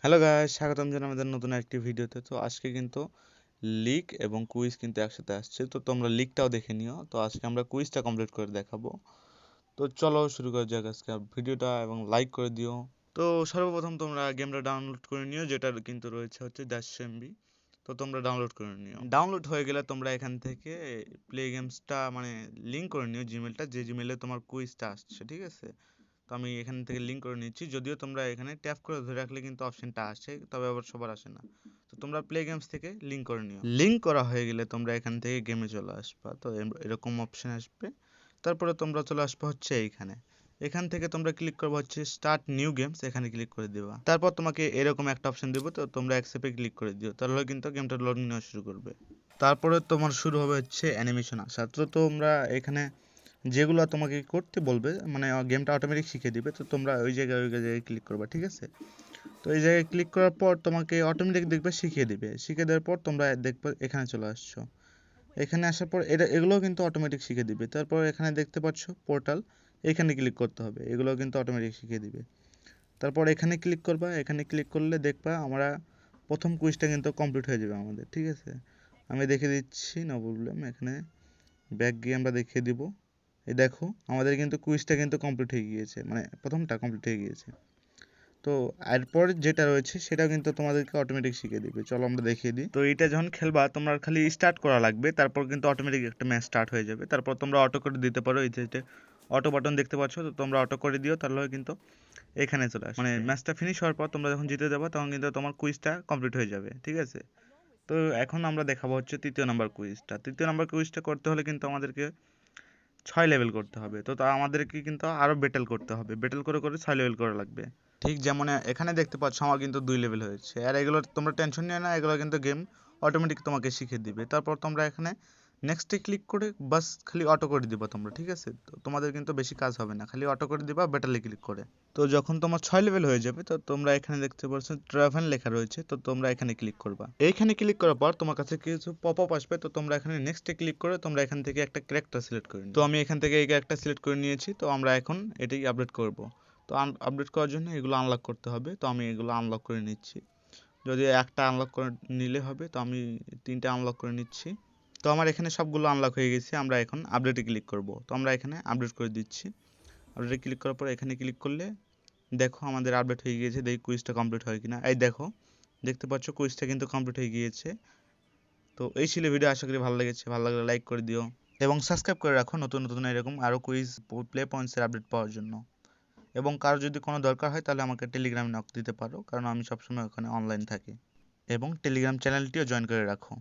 Hello guys, স্বাগতম জানাই আমাদের নতুন একটি ভিডিওতে। তো আজকে কিন্তু লিগ এবং কুইজ কিন্তু একসাথে আসছে, তো তোমরা লিগটাও দেখে নিও। তো আজকে আমরা কুইজটা কমপ্লিট করে দেখাবো। তো চলো শুরু করা যাক আজকে ভিডিওটা এবং লাইক করে দিও। তো সর্বপ্রথম তোমরা গেমটা ডাউনলোড করে নিও, যেটা কিন্তু রয়েছে হচ্ছে 10 MB। তো তোমরা ডাউনলোড করে নিও। ডাউনলোড হয়ে গেলে তোমরা এখান থেকে প্লে গেমসটা মানে লিঙ্ক করে নিও জিমেলটা, যে জিমেলে তোমার কুইজটা আসছে, ঠিক আছে? তো আমি এখান থেকে লিঙ্ক করে নিচ্ছি, যদিও তোমরা এখানে ট্যাপ করে ধরে রাখলে কিন্তু অপশনটা আসে, তবে আবার সবার আসে না। তো তোমরা প্লে গেমস থেকে লিঙ্ক করে নিও। লিঙ্ক করা হয়ে গেলে তোমরা এখান থেকে গেমে চলে আসবা। তো এরকম অপশন আসবে। তারপরে তোমরা চলে আসবে হচ্ছে এইখানে। এখান থেকে তোমরা ক্লিক করবে হচ্ছে স্টার্ট নিউ গেমস, এখানে ক্লিক করে দিবা। তারপর তোমাকে এরকম একটা অপশন দেবো, তো তোমরা অ্যাকসেপ্টে ক্লিক করে দিও, তাহলে কিন্তু গেমটা লোডিং নেওয়া শুরু করবে। তারপরে তোমার শুরু হবে হচ্ছে অ্যানিমেশন আসা। তো তোমরা এখানে যেগুলো তোমাকে করতে বলবে, মানে গেমটা অটোমেটিক শিখিয়ে দিবে, তো তোমরা ওই জায়গায় ক্লিক করবা, ঠিক আছে? তো এই জায়গায় ক্লিক করার পর তোমাকে অটোমেটিক দেখবে শিখিয়ে দিবে। শিখিয়ে দেওয়ার পর তোমরা দেখবে এখানে চলে আসছো। এখানে আসার পর এগুলোও কিন্তু অটোমেটিক শিখিয়ে দিবে। তারপর এখানে দেখতে পাচ্ছ পোর্টাল, এখানে ক্লিক করতে হবে, এগুলো কিন্তু অটোমেটিক শিখিয়ে দিবে। তারপর এখানে ক্লিক করবা, এখানে ক্লিক করলে দেখবা আমরা প্রথম কুইজটা কিন্তু কমপ্লিট হয়ে যাবে আমাদের, ঠিক আছে? আমি দেখে দিচ্ছি, নো প্রবলেম। এখানে ব্যাক গিয়ে আমরা দেখিয়ে দিব। এই দেখো আমাদের কিন্তু কুইজটা কিন্তু কমপ্লিট হয়ে গিয়েছে, মানে প্রথমটা কমপ্লিট হয়ে গিয়েছে। তো এরপর যেটা রয়েছে সেটা কিন্তু তোমাদেরকে অটোমেটিক শিখিয়ে দিবে। চলো আমরা দেখিয়ে দিই। তো এইটা যখন খেলবা তোমরা খালি স্টার্ট করা লাগবে, তারপর কিন্তু অটোমেটিক একটা ম্যাচ স্টার্ট হয়ে যাবে। তারপর তোমরা অটো করে দিতে পারো, এই যে অটো বাটন দেখতে পাচ্ছ, তো তোমরা অটো করে দিও, তাহলে কিন্তু এখানে চলে আসবে। মানে ম্যাচটা ফিনিশ হওয়ার পর তোমরা যখন জিতে যাবে তখন কিন্তু তোমার কুইজটা কমপ্লিট হয়ে যাবে, ঠিক আছে? তো এখন আমরা দেখাবো হচ্ছে তৃতীয় নাম্বার কুইজটা। তৃতীয় নাম্বার কুইজটা করতে হলে কিন্তু আমাদেরকে 6 লেভেল করতে হবে। তো তা আমাদেরকে কিন্তু আরও বেটেল করতে হবে, বেটেল করে করে 6 লেভেল করা লাগবে। ঠিক যেমন এখানে দেখতে পাচ্ছ আমার কিন্তু 2 লেভেল হয়েছে। আর এগুলো তোমরা টেনশন নিও না, এগুলো কিন্তু গেম অটোমেটিক তোমাকে শিখিয়ে দিবে। তারপর তোমরা এখানে নেক্সটে ক্লিক করে বাস খালি অটো করে দিবা তোমরা, ঠিক আছে? তো তোমাদের কিন্তু বেশি কাজ হবে না, খালি অটো করে দিবা বেটালে ক্লিক করে। তো যখন তোমার 6 লেভেল হয়ে যাবে, তো তোমরা এখানে দেখতে পাচ্ছ ট্রাভেল লেখা রয়েছে, তো তোমরা এখানে ক্লিক করবা। এইখানে ক্লিক করার পর তোমার কাছে কিছু পপ আপ আসবে, তো তোমরা এখানে নেক্সটে ক্লিক করে তোমরা এখান থেকে একটা ক্যারেক্টার সিলেক্ট করে নিও। তো আমি এখান থেকে এই ক্যারেক্টার সিলেক্ট করে নিয়েছি, তো আমরা এখন এটাই আপডেট করব। তো আপডেট করার জন্য এগুলো আনলক করতে হবে, তো আমি এগুলো আনলক করে নিচ্ছি। যদি একটা আনলক করে নিলে হবে, তো আমি 3টে আনলক করে নিচ্ছি। তো আমার এখানে সবগুলো আনলক হয়ে গেছে। আমরা এখন আপডেটে ক্লিক করব। তো আমরা এখানে আপডেট করে দিচ্ছি। আপডেটে ক্লিক করার পর এখানে ক্লিক করলে দেখো আমাদের আপডেট হয়ে গিয়েছে। দেখি কুইজটা কমপ্লিট হয় কিনা। এই দেখো, দেখতে পাচ্ছ কুইজটা কিন্তু কমপ্লিট হয়ে গিয়েছে। তো এই ছিল ভিডিও, আশা করি ভালো লেগেছে। ভালো লাগলে লাইক করে দিও এবং সাবস্ক্রাইব করে রাখো নতুন নতুন এরকম আরও কুইজ প্লে পয়েন্টসের আপডেট পাওয়ার জন্য। এবং কারো যদি কোনো দরকার হয় তাহলে আমাকে টেলিগ্রামে নক দিতে পারো, কারণ আমি সবসময় ওখানে অনলাইন থাকি। এবং টেলিগ্রাম চ্যানেলটিও জয়েন করে রাখো।